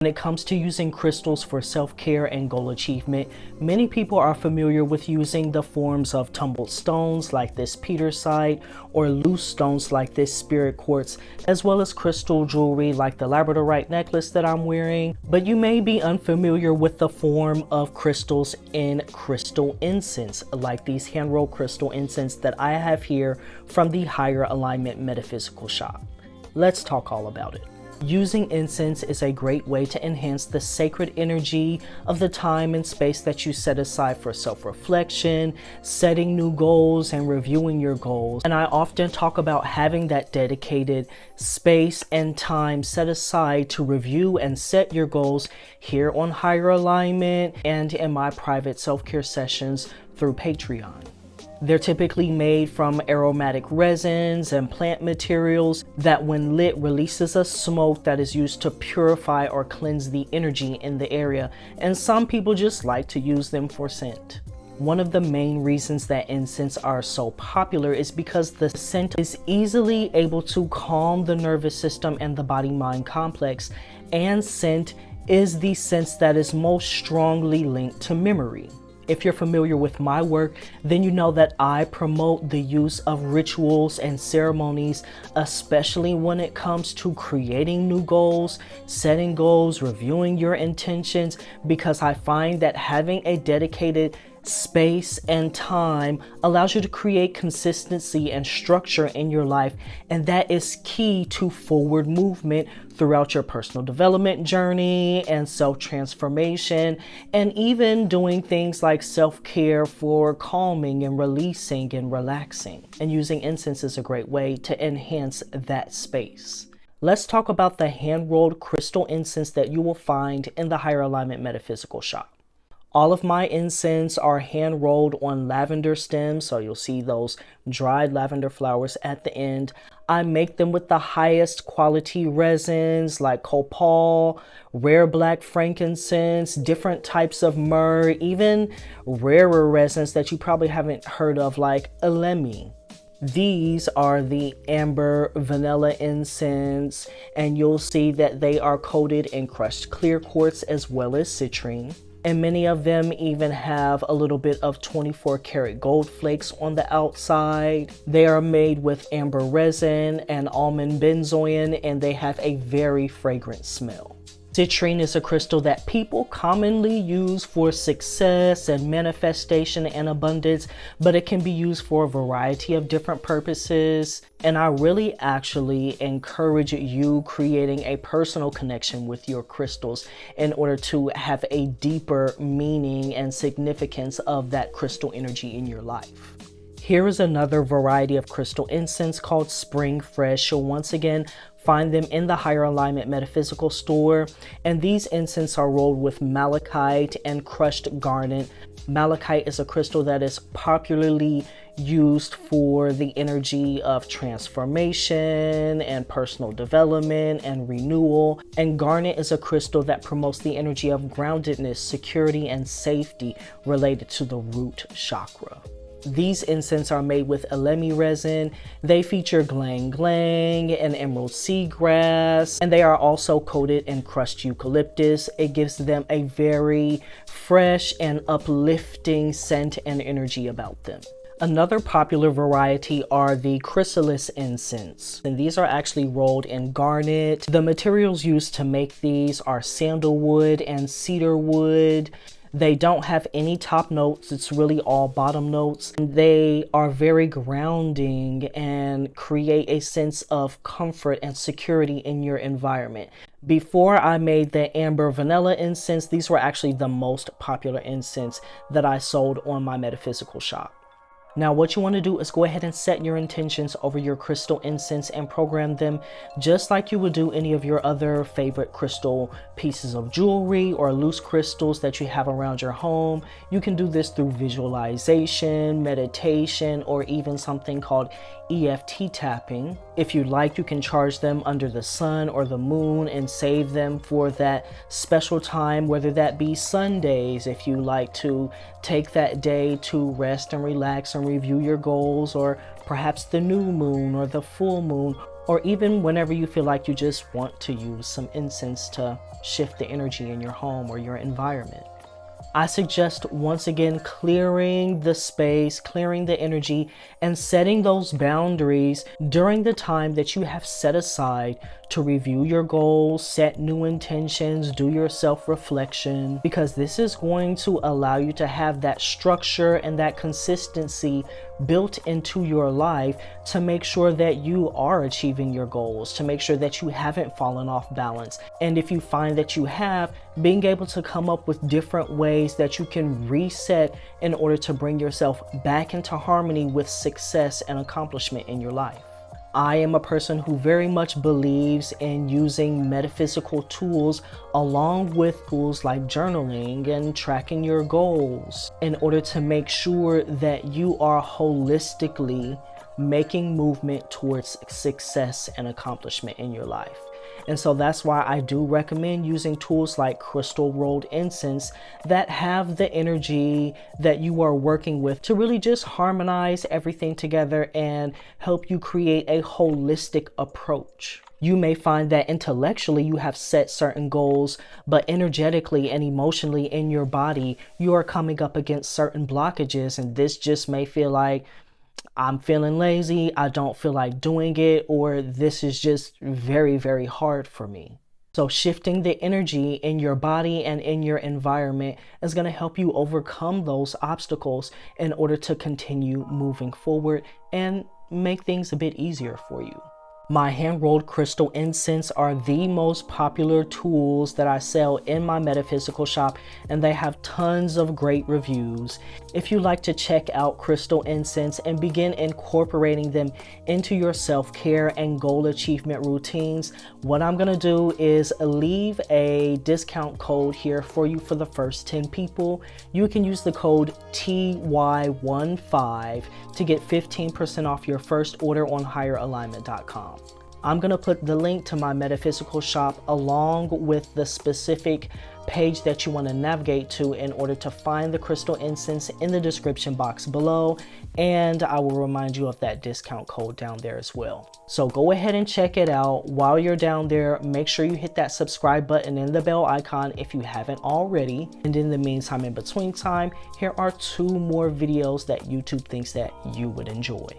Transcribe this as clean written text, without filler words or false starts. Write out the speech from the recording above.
When it comes to using crystals for self-care and goal achievement, many people are familiar with using the forms of tumbled stones like this petersite or loose stones like this spirit quartz, as well as crystal jewelry like the labradorite necklace that I'm wearing. But you may be unfamiliar with the form of crystals in crystal incense, like these hand-rolled crystal incense that I have here from the Higher Alignment Metaphysical shop. Let's talk all about it. Using incense is a great way to enhance the sacred energy of the time and space that you set aside for self-reflection, setting new goals, and reviewing your goals. And I often talk about having that dedicated space and time set aside to review and set your goals here on Higher Alignment and in my private self-care sessions through Patreon. They're typically made from aromatic resins and plant materials that when lit releases a smoke that is used to purify or cleanse the energy in the area, and some people just like to use them for scent. One of the main reasons that incense are so popular is because the scent is easily able to calm the nervous system and the body-mind complex, and scent is the sense that is most strongly linked to memory. If you're familiar with my work, then you know that I promote the use of rituals and ceremonies, especially when it comes to creating new goals, setting goals, reviewing your intentions, because I find that having a dedicated space and time allows you to create consistency and structure in your life, and that is key to forward movement throughout your personal development journey and self-transformation, and even doing things like self-care for calming and releasing and relaxing. And using incense is a great way to enhance that space. Let's talk about the hand-rolled crystal incense that you will find in the Higher Alignment Metaphysical shop. All of my incense are hand rolled on lavender stems, so you'll see those dried lavender flowers at the end. I make them with the highest quality resins like copal, rare black frankincense, different types of myrrh, even rarer resins that you probably haven't heard of like elemi. These are the amber vanilla incense, and you'll see that they are coated in crushed clear quartz as well as citrine. And many of them even have a little bit of 24 karat gold flakes on the outside. They are made with amber resin and almond benzoin, and they have a very fragrant smell. Citrine is a crystal that people commonly use for success and manifestation and abundance, but it can be used for a variety of different purposes. And I really actually encourage you creating a personal connection with your crystals in order to have a deeper meaning and significance of that crystal energy in your life. Here is another variety of crystal incense called Spring Fresh. You'll once again find them in the Higher Alignment Metaphysical store, and these incense are rolled with malachite and crushed garnet. Malachite is a crystal that is popularly used for the energy of transformation and personal development and renewal, and garnet is a crystal that promotes the energy of groundedness, security, and safety related to the root chakra. These incense are made with elemi resin. They feature glang glang and emerald seagrass, and they are also coated in crushed eucalyptus. It gives them a very fresh and uplifting scent and energy about them. Another popular variety are the chrysalis incense, and these are actually rolled in garnet. The materials used to make these are sandalwood and cedar wood. They don't have any top notes. It's really all bottom notes. They are very grounding and create a sense of comfort and security in your environment. Before I made the amber vanilla incense, these were actually the most popular incense that I sold on my metaphysical shop. Now, what you want to do is go ahead and set your intentions over your crystal incense and program them just like you would do any of your other favorite crystal pieces of jewelry or loose crystals that you have around your home. You can do this through visualization, meditation, or even something called EFT tapping. If you'd like, you can charge them under the sun or the moon and save them for that special time, whether that be Sundays, if you like to take that day to rest and relax and review your goals, or perhaps the new moon or the full moon, or even whenever you feel like you just want to use some incense to shift the energy in your home or your environment. I suggest once again clearing the space, clearing the energy, and setting those boundaries during the time that you have set aside to review your goals, set new intentions, do your self-reflection, because this is going to allow you to have that structure and that consistency built into your life to make sure that you are achieving your goals, to make sure that you haven't fallen off balance. And if you find that you have, being able to come up with different ways that you can reset in order to bring yourself back into harmony with success and accomplishment in your life. I am a person who very much believes in using metaphysical tools along with tools like journaling and tracking your goals in order to make sure that you are holistically making movement towards success and accomplishment in your life. And so that's why I do recommend using tools like crystal rolled incense that have the energy that you are working with to really just harmonize everything together and help you create a holistic approach. You may find that intellectually you have set certain goals, but energetically and emotionally in your body, you are coming up against certain blockages, and this just may feel like, I'm feeling lazy, I don't feel like doing it, or this is just very, very hard for me. So shifting the energy in your body and in your environment is going to help you overcome those obstacles in order to continue moving forward and make things a bit easier for you. My hand-rolled crystal incense are the most popular tools that I sell in my metaphysical shop, and they have tons of great reviews. If you'd like to check out crystal incense and begin incorporating them into your self-care and goal achievement routines, what I'm going to do is leave a discount code here for you for the first 10 people. You can use the code TY15 to get 15% off your first order on HIYERAlignment.com. I'm going to put the link to my metaphysical shop along with the specific page that you want to navigate to in order to find the crystal incense in the description box below, and I will remind you of that discount code down there as well. So go ahead and check it out. While you're down there, make sure you hit that subscribe button and the bell icon if you haven't already. And in the meantime, in between time, here are 2 more videos that YouTube thinks that you would enjoy.